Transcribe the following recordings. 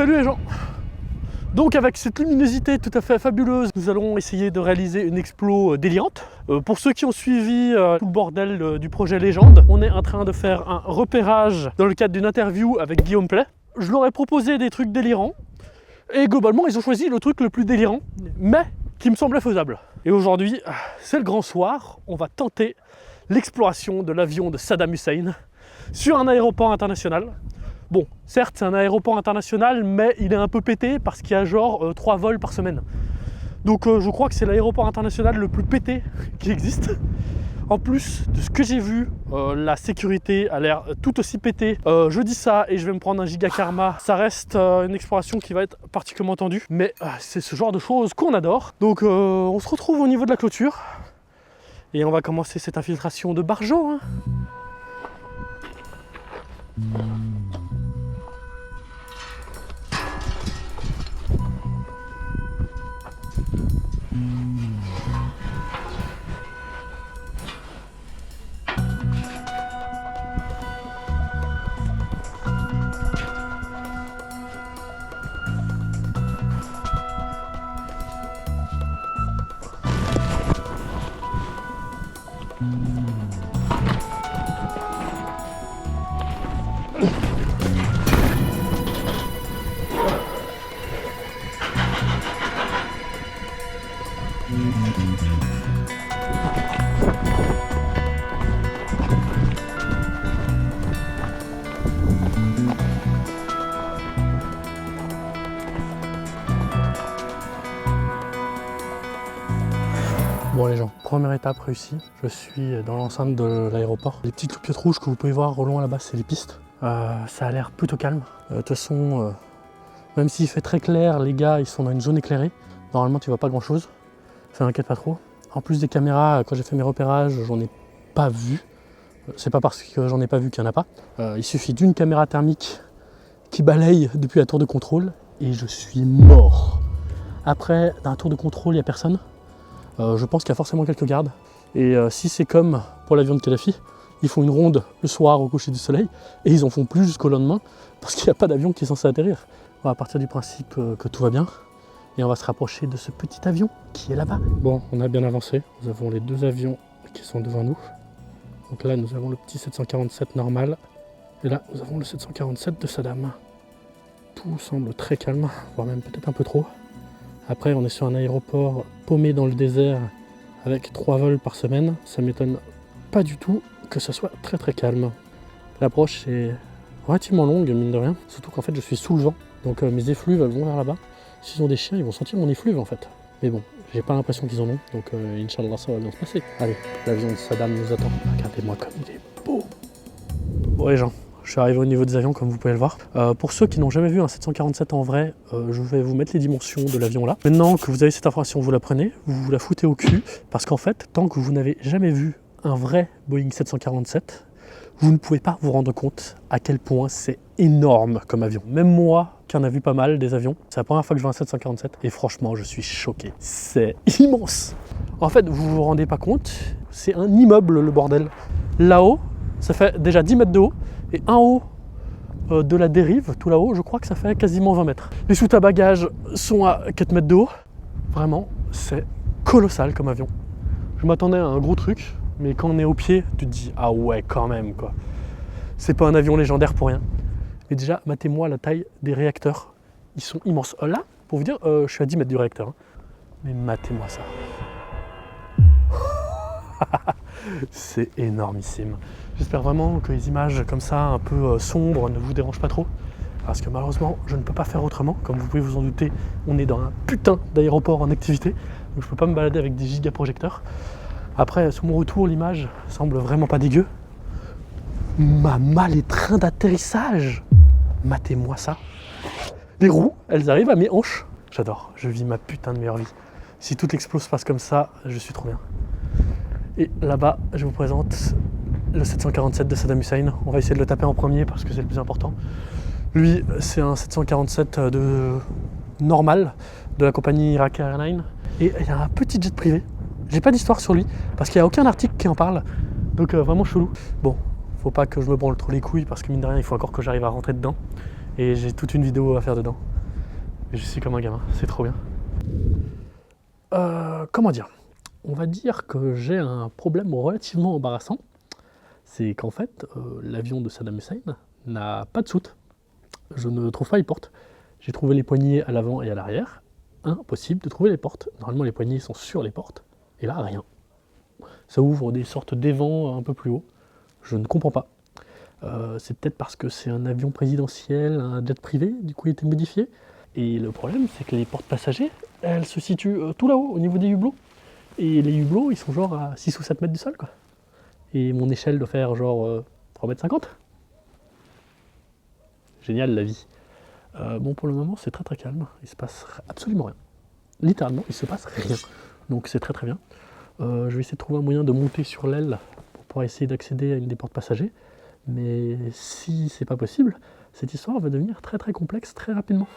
Salut les gens! Donc avec cette luminosité tout à fait fabuleuse, nous allons essayer de réaliser une explo délirante. Pour ceux qui ont suivi tout le bordel du projet Légende, on est en train de faire un repérage dans le cadre d'une interview avec Guillaume Play. Je leur ai proposé des trucs délirants et globalement ils ont choisi le truc le plus délirant, mais qui me semblait faisable. Et aujourd'hui, c'est le grand soir, on va tenter l'exploration de l'avion de Saddam Hussein sur un aéroport international. Bon, certes, c'est un aéroport international, mais il est un peu pété parce qu'il y a genre 3 vols par semaine. Donc je crois que c'est l'aéroport international le plus pété qui existe. En plus de ce que j'ai vu, la sécurité a l'air tout aussi pétée. Je dis ça et je vais me prendre un giga karma. Ça reste une exploration qui va être particulièrement tendue, mais c'est ce genre de choses qu'on adore. Donc on se retrouve au niveau de la clôture et on va commencer cette infiltration de Barjo. Hein. Bon les gens, première étape réussie, je suis dans l'enceinte de l'aéroport. Les petites loupiottes rouges que vous pouvez voir au loin là-bas, c'est les pistes. Ça a l'air plutôt calme. De toute façon, même s'il fait très clair, les gars ils sont dans une zone éclairée. Normalement tu vois pas grand chose, ça m'inquiète pas trop. En plus des caméras, quand j'ai fait mes repérages, j'en ai pas vu. C'est pas parce que j'en ai pas vu qu'il y en a pas. Il suffit d'une caméra thermique qui balaye depuis la tour de contrôle et je suis mort. Après, dans la tour de contrôle, il n'y a personne. Je pense qu'il y a forcément quelques gardes. Et si c'est comme pour l'avion de Kadhafi, ils font une ronde le soir au coucher du soleil et ils en font plus jusqu'au lendemain parce qu'il n'y a pas d'avion qui est censé atterrir. On va partir du principe que tout va bien et on va se rapprocher de ce petit avion qui est là-bas. Bon, on a bien avancé. Nous avons les deux avions qui sont devant nous. Donc là, nous avons le petit 747 normal et là, nous avons le 747 de Saddam. Tout semble très calme, voire même peut-être un peu trop. Après, on est sur un aéroport paumé dans le désert avec 3 vols par semaine. Ça m'étonne pas du tout que ça soit très très calme. L'approche est relativement longue, mine de rien. Surtout qu'en fait, je suis sous le vent. Donc mes effluves, elles vont vers là-bas. S'ils ont des chiens, ils vont sentir mon effluve en fait. Mais bon, j'ai pas l'impression qu'ils en ont. Donc Inch'Allah, ça va bien se passer. Allez, l'avion de Saddam nous attend. Regardez-moi comme il est beau. Bon les gens. Je suis arrivé au niveau des avions comme vous pouvez le voir. Pour ceux qui n'ont jamais vu un 747 en vrai, je vais vous mettre les dimensions de l'avion là. Maintenant que vous avez cette information, vous la prenez, vous la foutez au cul, parce qu'en fait, tant que vous n'avez jamais vu un vrai Boeing 747, vous ne pouvez pas vous rendre compte à quel point c'est énorme comme avion. Même moi, qui en a vu pas mal des avions, c'est la première fois que je vois un 747, et franchement, je suis choqué. C'est immense. En fait, vous vous rendez pas compte, c'est un immeuble le bordel. Là-haut, ça fait déjà 10 mètres de haut, et en haut de la dérive, tout là-haut, je crois que ça fait quasiment 20 mètres. Les soutes à bagages sont à 4 mètres de haut. Vraiment, c'est colossal comme avion. Je m'attendais à un gros truc, mais quand on est au pied, tu te dis « Ah ouais, quand même, quoi ». C'est pas un avion légendaire pour rien. Et déjà, matez-moi la taille des réacteurs. Ils sont immenses. Là, pour vous dire, je suis à 10 mètres du réacteur. Hein. Mais matez-moi ça. C'est énormissime. J'espère vraiment que les images comme ça, un peu sombres, ne vous dérangent pas trop. Parce que malheureusement, je ne peux pas faire autrement. Comme vous pouvez vous en douter, on est dans un putain d'aéroport en activité. Donc je peux pas me balader avec des gigaprojecteurs. Après, sur mon retour, l'image semble vraiment pas dégueu. Les trains d'atterrissage. Matez-moi ça. Les roues, elles arrivent à mes hanches. J'adore, je vis ma putain de meilleure vie. Si toute l'explo se passe comme ça, je suis trop bien. Et là-bas, je vous présente le 747 de Saddam Hussein. On va essayer de le taper en premier parce que c'est le plus important. Lui, c'est un 747 normal de la compagnie Iraqi Airlines. Et il y a un petit jet privé. J'ai pas d'histoire sur lui parce qu'il n'y a aucun article qui en parle. Donc vraiment chelou. Bon, faut pas que je me branle trop les couilles parce que mine de rien, il faut encore que j'arrive à rentrer dedans. Et j'ai toute une vidéo à faire dedans. Je suis comme un gamin, c'est trop bien. Comment dire? On va dire que j'ai un problème relativement embarrassant. C'est qu'en fait, l'avion de Saddam Hussein n'a pas de soute. Je ne trouve pas les portes. J'ai trouvé les poignées à l'avant et à l'arrière. Impossible de trouver les portes. Normalement, les poignées sont sur les portes. Et là, rien. Ça ouvre des sortes d'évents un peu plus haut. Je ne comprends pas. C'est peut-être parce que c'est un avion présidentiel, un jet privé, du coup il a été modifié. Et le problème, c'est que les portes passagers, elles se situent tout là-haut, au niveau des hublots. Et les hublots, ils sont genre à 6 ou 7 mètres du sol, quoi. Et mon échelle doit faire genre 3,50 m. Génial la vie. Bon, pour le moment, c'est très très calme. Il se passe absolument rien. Littéralement, il se passe rien. Donc c'est très très bien. Je vais essayer de trouver un moyen de monter sur l'aile pour pouvoir essayer d'accéder à une des portes passagers. Mais si c'est pas possible, cette histoire va devenir très très complexe très rapidement.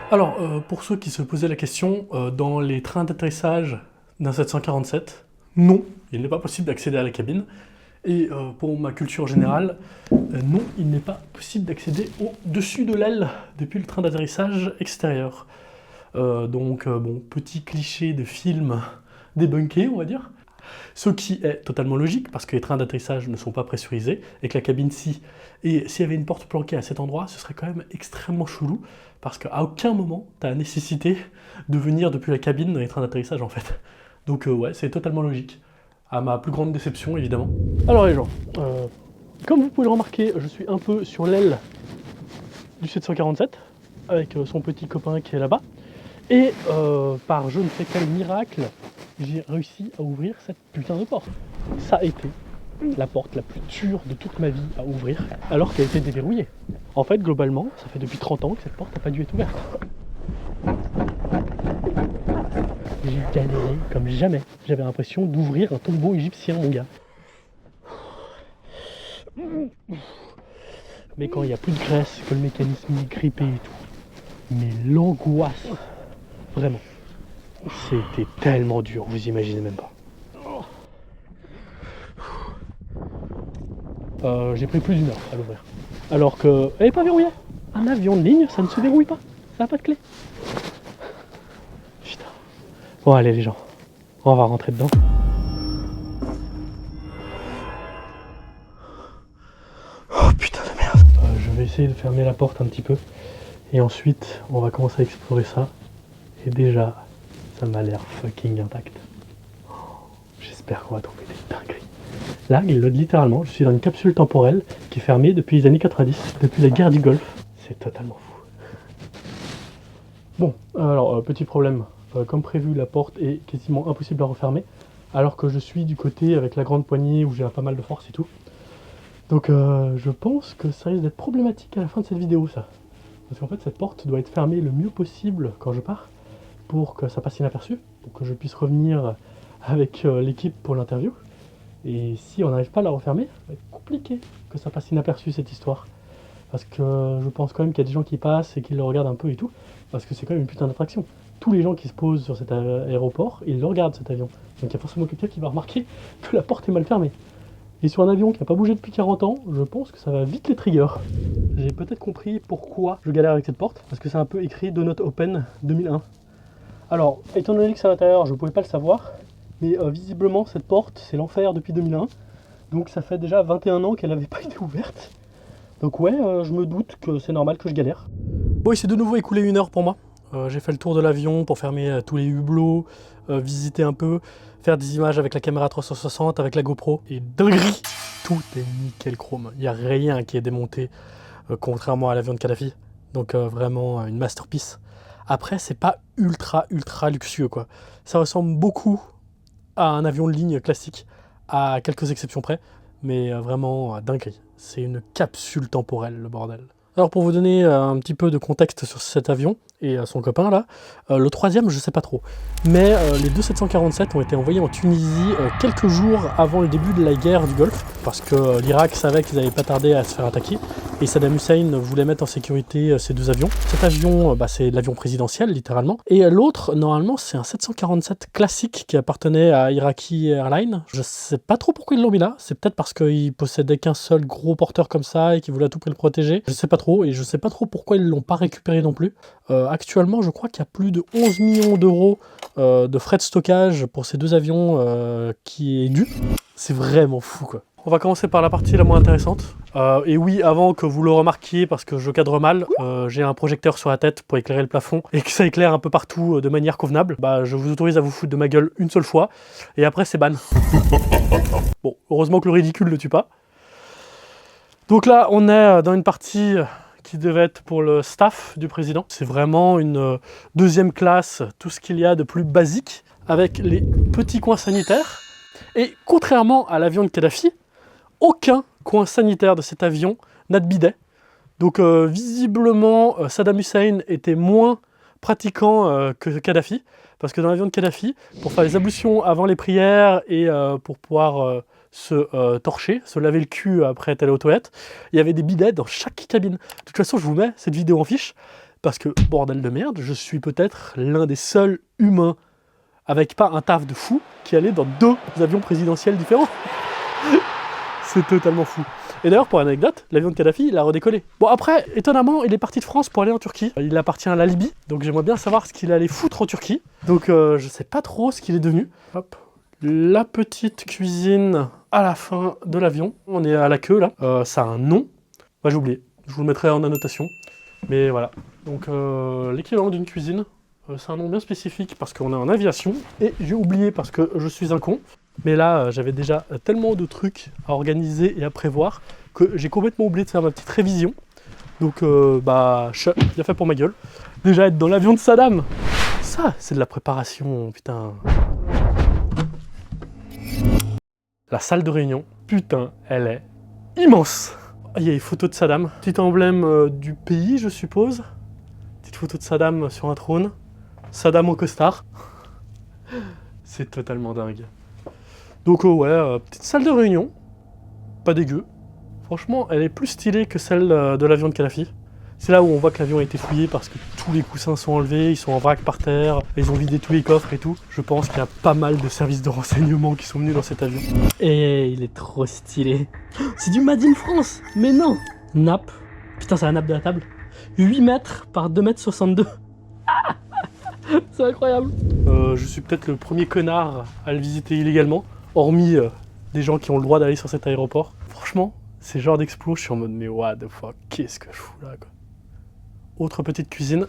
Alors, pour ceux qui se posaient la question, dans les trains d'atterrissage d'un 747, non, il n'est pas possible d'accéder à la cabine. Et pour ma culture générale, non, il n'est pas possible d'accéder au-dessus de l'aile depuis le train d'atterrissage extérieur. Donc, bon, petit cliché de film débunké, on va dire. Ce qui est totalement logique, parce que les trains d'atterrissage ne sont pas pressurisés, et que la cabine si. Et s'il y avait une porte planquée à cet endroit, ce serait quand même extrêmement chelou, parce qu'à aucun moment, tu as la nécessité de venir depuis la cabine dans les trains d'atterrissage, en fait. Donc ouais, c'est totalement logique. À ma plus grande déception, évidemment. Alors les gens, comme vous pouvez le remarquer, je suis un peu sur l'aile du 747, avec son petit copain qui est là-bas. Et par je ne sais quel miracle, j'ai réussi à ouvrir cette putain de porte. Ça a été la porte la plus dure de toute ma vie à ouvrir, alors qu'elle était déverrouillée. En fait, globalement, ça fait depuis 30 ans que cette porte n'a pas dû être ouverte. J'ai galéré comme jamais. J'avais l'impression d'ouvrir un tombeau égyptien, mon gars. Mais quand il n'y a plus de graisse, que le mécanisme est grippé et tout, mais l'angoisse, vraiment, c'était tellement dur, vous imaginez même pas. J'ai pris plus d'une heure à l'ouvrir. Alors que, elle n'est pas verrouillée. Un avion de ligne, ça ne se verrouille pas. Ça n'a pas de clé. Putain. Bon, allez les gens, on va rentrer dedans. Oh putain de merde. Je vais essayer de fermer la porte un petit peu. Et ensuite, on va commencer à explorer ça. Et déjà, ça m'a l'air fucking intact. Oh, j'espère qu'on va trouver des dingueries. Là, littéralement, je suis dans une capsule temporelle qui est fermée depuis les années 90, depuis la guerre du Golfe. C'est totalement fou. Bon, alors, petit problème. Comme prévu, la porte est quasiment impossible à refermer, alors que je suis du côté avec la grande poignée où j'ai pas mal de force et tout. Donc, je pense que ça risque d'être problématique à la fin de cette vidéo, ça. Parce qu'en fait, cette porte doit être fermée le mieux possible quand je pars, pour que ça passe inaperçu, pour que je puisse revenir avec l'équipe pour l'interview. Et si on n'arrive pas à la refermer, ça va être compliqué que ça passe inaperçu cette histoire. Parce que je pense quand même qu'il y a des gens qui passent et qui le regardent un peu et tout, parce que c'est quand même une putain d'attraction. Tous les gens qui se posent sur cet aéroport, ils le regardent cet avion. Donc il y a forcément quelqu'un qui va remarquer que la porte est mal fermée. Et sur un avion qui n'a pas bougé depuis 40 ans, je pense que ça va vite les trigger. J'ai peut-être compris pourquoi je galère avec cette porte, parce que c'est un peu écrit Do Not Open 2001. Alors, étant donné que c'est à l'intérieur, je ne pouvais pas le savoir, mais visiblement cette porte c'est l'enfer depuis 2001, donc ça fait déjà 21 ans qu'elle n'avait pas été ouverte. Donc ouais, je me doute que c'est normal que je galère. Bon, il s'est de nouveau écoulé 1 heure pour moi. J'ai fait le tour de l'avion pour fermer tous les hublots, visiter un peu, faire des images avec la caméra 360, avec la GoPro, et dinguerie, tout est nickel chrome. Il n'y a rien qui est démonté, contrairement à l'avion de Kadhafi. Donc vraiment une masterpiece. Après, c'est pas ultra luxueux quoi. Ça ressemble beaucoup à un avion de ligne classique, à quelques exceptions près, mais vraiment dinguerie. C'est une capsule temporelle, le bordel. Alors pour vous donner un petit peu de contexte sur cet avion et son copain là, le troisième je sais pas trop, mais les deux 747 ont été envoyés en Tunisie quelques jours avant le début de la guerre du Golfe, parce que l'Irak savait qu'ils n'allaient pas tarder à se faire attaquer, et Saddam Hussein voulait mettre en sécurité ces deux avions. Cet avion, c'est l'avion présidentiel littéralement, et l'autre normalement c'est un 747 classique qui appartenait à Iraqi Airlines. Je sais pas trop pourquoi ils l'ont mis là, c'est peut-être parce qu'ils possédaient qu'un seul gros porteur comme ça et qu'ils voulaient à tout prix le protéger, je sais pas trop. trop, et je sais pas trop pourquoi ils l'ont pas récupéré non plus. Actuellement, je crois qu'il y a plus de 11 millions d'euros de frais de stockage pour ces deux avions qui est dû. C'est vraiment fou, quoi. On va commencer par la partie la moins intéressante. Et oui, avant que vous le remarquiez, parce que je cadre mal, j'ai un projecteur sur la tête pour éclairer le plafond et que ça éclaire un peu partout de manière convenable. Bah, je vous autorise à vous foutre de ma gueule une seule fois, et après c'est ban. Bon, heureusement que le ridicule ne tue pas. Donc là, on est dans une partie qui devait être pour le staff du président. C'est vraiment une deuxième classe, tout ce qu'il y a de plus basique, avec les petits coins sanitaires. Et contrairement à l'avion de Kadhafi, aucun coin sanitaire de cet avion n'a de bidet. Donc visiblement, Saddam Hussein était moins pratiquant que Kadhafi, parce que dans l'avion de Kadhafi, pour faire les ablutions avant les prières et pour pouvoir se torcher, se laver le cul après être allé aux toilettes, il y avait des bidets dans chaque cabine. De toute façon, je vous mets cette vidéo en fiche, parce que, bordel de merde, je suis peut-être l'un des seuls humains avec pas un taf de fou qui allait dans 2 avions présidentiels différents. C'est totalement fou. Et d'ailleurs, pour l'anecdote, l'avion de Kadhafi, il a redécollé. Bon, après, étonnamment, il est parti de France pour aller en Turquie. Il appartient à la Libye, donc j'aimerais bien savoir ce qu'il allait foutre en Turquie. Donc, je sais pas trop ce qu'il est devenu. Hop. La petite cuisine à la fin de l'avion. On est à la queue, là. Ça a un nom. Bah, j'ai oublié. Je vous le mettrai en annotation. Mais voilà. Donc, l'équivalent d'une cuisine. C'est un nom bien spécifique parce qu'on est en aviation. Et j'ai oublié parce que je suis un con. Mais là, j'avais déjà tellement de trucs à organiser et à prévoir que j'ai complètement oublié de faire ma petite révision. Donc, bien fait pour ma gueule. Déjà, être dans l'avion de Saddam, ça, c'est de la préparation, putain. La salle de réunion, putain, elle est immense. Il y a les photos de Saddam. Petit emblème du pays, je suppose. Petite photo de Saddam sur un trône. Saddam au costard. C'est totalement dingue. Donc petite salle de réunion, pas dégueu. Franchement, elle est plus stylée que celle de l'avion de Kadhafi. C'est là où on voit que l'avion a été fouillé parce que tous les coussins sont enlevés, ils sont en vrac par terre, ils ont vidé tous les coffres et tout. Je pense qu'il y a pas mal de services de renseignement qui sont venus dans cet avion. Et il est trop stylé. C'est du Made in France, mais non. Nappe, putain c'est la nappe de la table. 8 mètres par 2 mètres 62. C'est incroyable. Je suis peut-être le premier connard à le visiter illégalement. Hormis des gens qui ont le droit d'aller sur cet aéroport. Franchement, ces genres d'explos, je suis en mode mais what the fuck, qu'est-ce que je fous là quoi. Autre petite cuisine.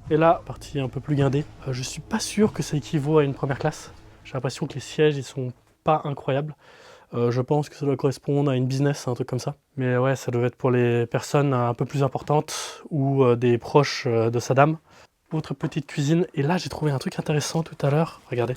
Et là, partie un peu plus guindée. Je suis pas sûr que ça équivaut à une première classe. J'ai l'impression que les sièges ils sont pas incroyables. Je pense que ça doit correspondre à une business, un truc comme ça. Mais ouais, ça devait être pour les personnes un peu plus importantes ou des proches de Saddam. Autre petite cuisine. Et là, j'ai trouvé un truc intéressant tout à l'heure. Regardez.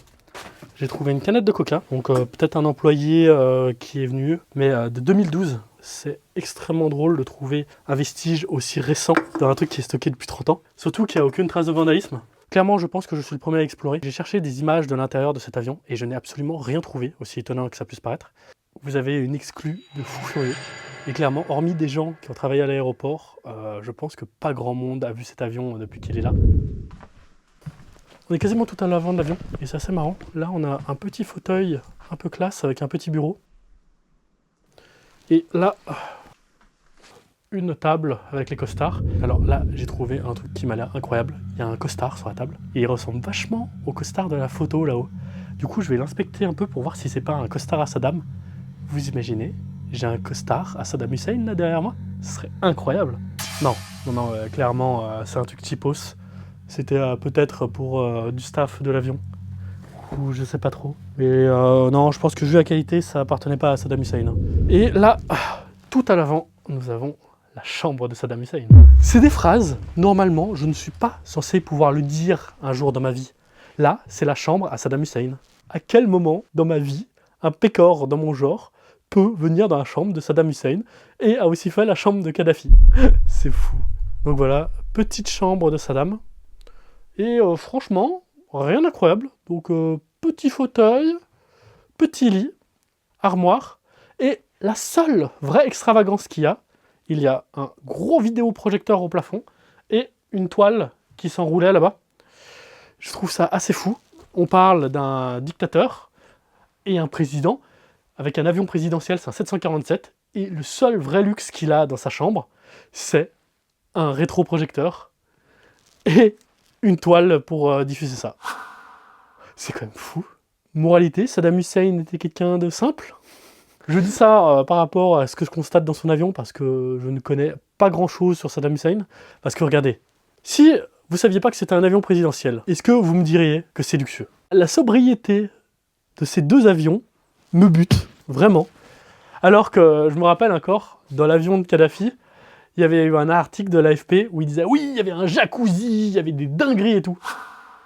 J'ai trouvé une canette de coca, donc peut-être un employé qui est venu, mais de 2012. C'est extrêmement drôle de trouver un vestige aussi récent dans un truc qui est stocké depuis 30 ans. Surtout qu'il n'y a aucune trace de vandalisme. Clairement, je pense que je suis le premier à explorer. J'ai cherché des images de l'intérieur de cet avion et je n'ai absolument rien trouvé, aussi étonnant que ça puisse paraître. Vous avez une exclue de fou furieux. Et clairement, hormis des gens qui ont travaillé à l'aéroport, je pense que pas grand monde a vu cet avion depuis qu'il est là. On est quasiment tout à l'avant de l'avion et c'est assez marrant. Là, on a un petit fauteuil un peu classe avec un petit bureau. Et là, une table avec les costards. Alors là, j'ai trouvé un truc qui m'a l'air incroyable. Il y a un costard sur la table et il ressemble vachement au costard de la photo là-haut. Du coup, je vais l'inspecter un peu pour voir si c'est pas un costard à Saddam. Vous imaginez, j'ai un costard à Saddam Hussein là derrière moi. Ce serait incroyable. Non, clairement, c'est un truc typos. C'était peut-être pour du staff de l'avion. Ou je sais pas trop. Mais non, je pense que vu la qualité, ça appartenait pas à Saddam Hussein. Et là, tout à l'avant, nous avons la chambre de Saddam Hussein. C'est des phrases, normalement, je ne suis pas censé pouvoir le dire un jour dans ma vie. Là, c'est la chambre à Saddam Hussein. À quel moment dans ma vie, un pécor dans mon genre peut venir dans la chambre de Saddam Hussein et a aussi fait la chambre de Kadhafi? C'est fou. Donc voilà, petite chambre de Saddam. Et franchement, rien d'incroyable. Donc petit fauteuil, petit lit, armoire. Et la seule vraie extravagance qu'il y a, il y a un gros vidéoprojecteur au plafond et une toile qui s'enroulait là-bas. Je trouve ça assez fou. On parle d'un dictateur et un président avec un avion présidentiel, c'est un 747. Et le seul vrai luxe qu'il a dans sa chambre, c'est un rétroprojecteur et une toile pour diffuser ça. C'est quand même fou. Moralité, Saddam Hussein était quelqu'un de simple. Je dis ça par rapport à ce que je constate dans son avion, parce que je ne connais pas grand-chose sur Saddam Hussein. Parce que regardez, si vous saviez pas que c'était un avion présidentiel, est-ce que vous me diriez que c'est luxueux? La sobriété de ces deux avions me bute, vraiment. Alors que, je me rappelle encore, dans l'avion de Kadhafi, il y avait eu un article de l'AFP où il disait « Oui, il y avait un jacuzzi, il y avait des dingueries et tout ».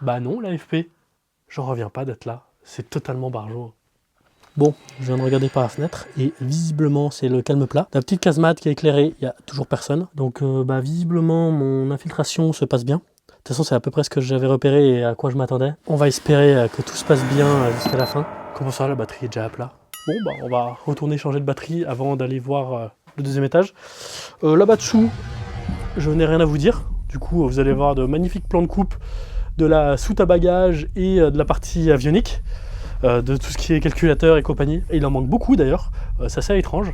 Bah non, l'AFP, j'en reviens pas d'être là. C'est totalement barjot. Bon, je viens de regarder par la fenêtre et visiblement c'est le calme plat. La petite casemate qui est éclairée, il n'y a toujours personne. Donc visiblement mon infiltration se passe bien. De toute façon c'est à peu près ce que j'avais repéré et à quoi je m'attendais. On va espérer que tout se passe bien jusqu'à la fin. Comment ça, la batterie est déjà à plat? Bon bah on va retourner changer de batterie avant d'aller voir le deuxième étage. Là-bas dessous, je n'ai rien à vous dire. Du coup vous allez voir de magnifiques plans de coupe de la soute à bagages et de la partie avionique. De tout ce qui est calculateur et compagnie. Et il en manque beaucoup d'ailleurs, c'est assez étrange.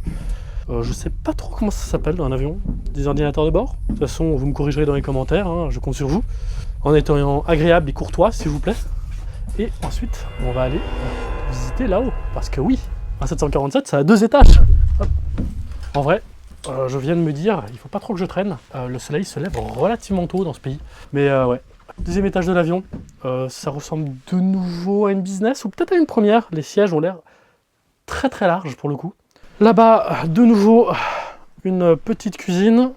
Je sais pas trop comment ça s'appelle dans un avion, des ordinateurs de bord. De toute façon, vous me corrigerez dans les commentaires, hein, je compte sur vous. En étant agréable et courtois, s'il vous plaît. Et ensuite, on va aller visiter là-haut. Parce que oui, un 747, ça a 2 étages. Hop. En vrai, je viens de me dire, il faut pas trop que je traîne. Le soleil se lève relativement tôt dans ce pays. Mais ouais. Deuxième étage de l'avion, ça ressemble de nouveau à une business ou peut-être à une première. Les sièges ont l'air très très larges pour le coup. Là-bas, de nouveau, une petite cuisine.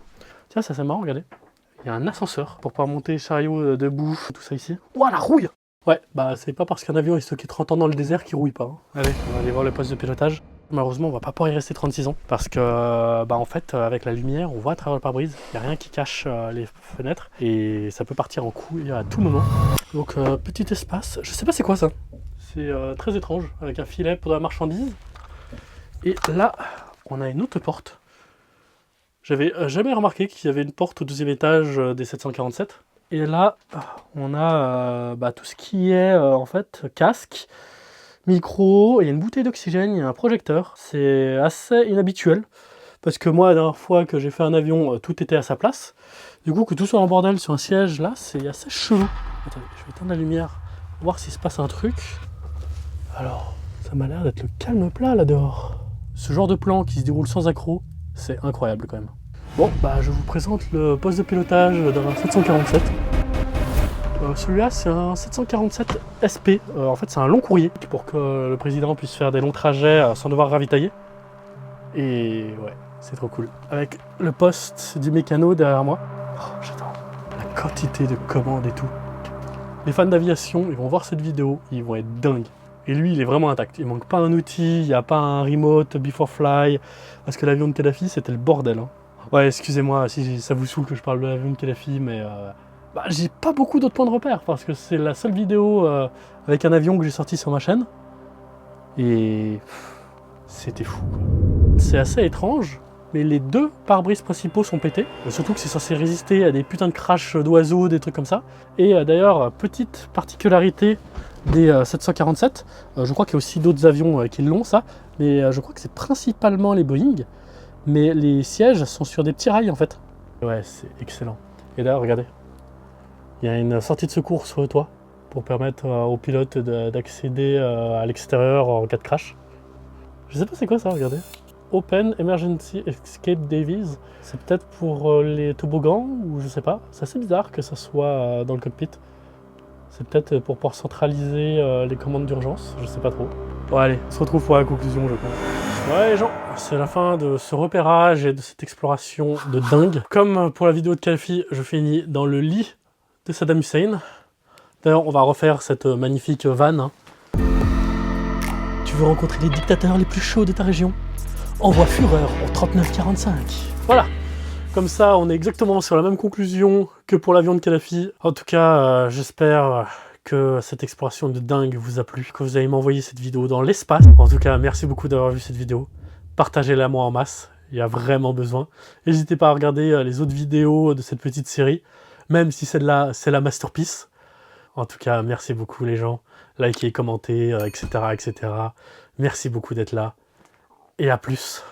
Tiens, ça c'est marrant, regardez. Il y a un ascenseur pour pouvoir monter chariot de bouffe, tout ça ici. Ouah, la rouille! Ouais, bah c'est pas parce qu'un avion est stocké 30 ans dans le désert qu'il rouille pas. Hein. Allez, on va aller voir le poste de pilotage. Malheureusement, on va pas pouvoir y rester 36 ans parce que, bah en fait, avec la lumière, on voit à travers le pare-brise. Il n'y a rien qui cache les fenêtres et ça peut partir en couille à tout moment. Donc, petit espace. Je sais pas c'est quoi ça. C'est très étrange, avec un filet pour de la marchandise. Et là, on a une autre porte. J'avais jamais remarqué qu'il y avait une porte au deuxième étage des 747. Et là, on a tout ce qui est en fait casque, micro, il y a une bouteille d'oxygène, il y a un projecteur. C'est assez inhabituel, parce que moi, la dernière fois que j'ai fait un avion, tout était à sa place. Du coup, que tout soit en bordel sur un siège, là, c'est assez chelou. Attendez, je vais éteindre la lumière, voir s'il se passe un truc. Alors, ça m'a l'air d'être le calme plat, là dehors. Ce genre de plan qui se déroule sans accroc, c'est incroyable, quand même. Bon, bah, je vous présente le poste de pilotage d'un 747. Celui-là, c'est un 747 SP. En fait, c'est un long courrier pour que le président puisse faire des longs trajets sans devoir ravitailler. Et ouais, c'est trop cool. Avec le poste du mécano derrière moi. Oh, j'adore la quantité de commandes et tout. Les fans d'aviation, ils vont voir cette vidéo, ils vont être dingues. Et lui, il est vraiment intact. Il manque pas un outil, il n'y a pas un remote before fly. Parce que l'avion de Kadhafi, c'était le bordel. Hein. Ouais, excusez-moi si ça vous saoule que je parle de l'avion de Kadhafi, mais j'ai pas beaucoup d'autres points de repère parce que c'est la seule vidéo avec un avion que j'ai sorti sur ma chaîne. Et c'était fou. C'est assez étrange, mais les 2 pare-brises principaux sont pétés. Surtout que c'est censé résister à des putains de crash d'oiseaux, des trucs comme ça. Et d'ailleurs, petite particularité des 747, je crois qu'il y a aussi d'autres avions qui l'ont ça, mais je crois que c'est principalement les Boeing. Mais les sièges sont sur des petits rails en fait. Ouais, c'est excellent. Et d'ailleurs, regardez. Il y a une sortie de secours sur le toit pour permettre aux pilotes d'accéder à l'extérieur en cas de crash. Je sais pas c'est quoi ça, regardez. Open Emergency Escape Davies. C'est peut-être pour les toboggans ou je sais pas. C'est assez bizarre que ça soit dans le cockpit. C'est peut-être pour pouvoir centraliser les commandes d'urgence, je sais pas trop. Bon allez, on se retrouve pour la conclusion je pense. Ouais les gens, c'est la fin de ce repérage et de cette exploration de dingue. Comme pour la vidéo de Kadhafi, je finis dans le lit de Saddam Hussein. D'ailleurs, on va refaire cette magnifique vanne. Hein. Tu veux rencontrer les dictateurs les plus chauds de ta région? Envoie Führer au 3945. Voilà. Comme ça, on est exactement sur la même conclusion que pour l'avion de Kadhafi. En tout cas, j'espère que cette exploration de dingue vous a plu, que vous allez m'envoyer cette vidéo dans l'espace. En tout cas, merci beaucoup d'avoir vu cette vidéo. Partagez-la moi en masse, il y a vraiment besoin. N'hésitez pas à regarder les autres vidéos de cette petite série, même si celle-là, c'est la masterpiece. En tout cas, merci beaucoup les gens. Likez, commentez, etc., etc. Merci beaucoup d'être là. Et à plus.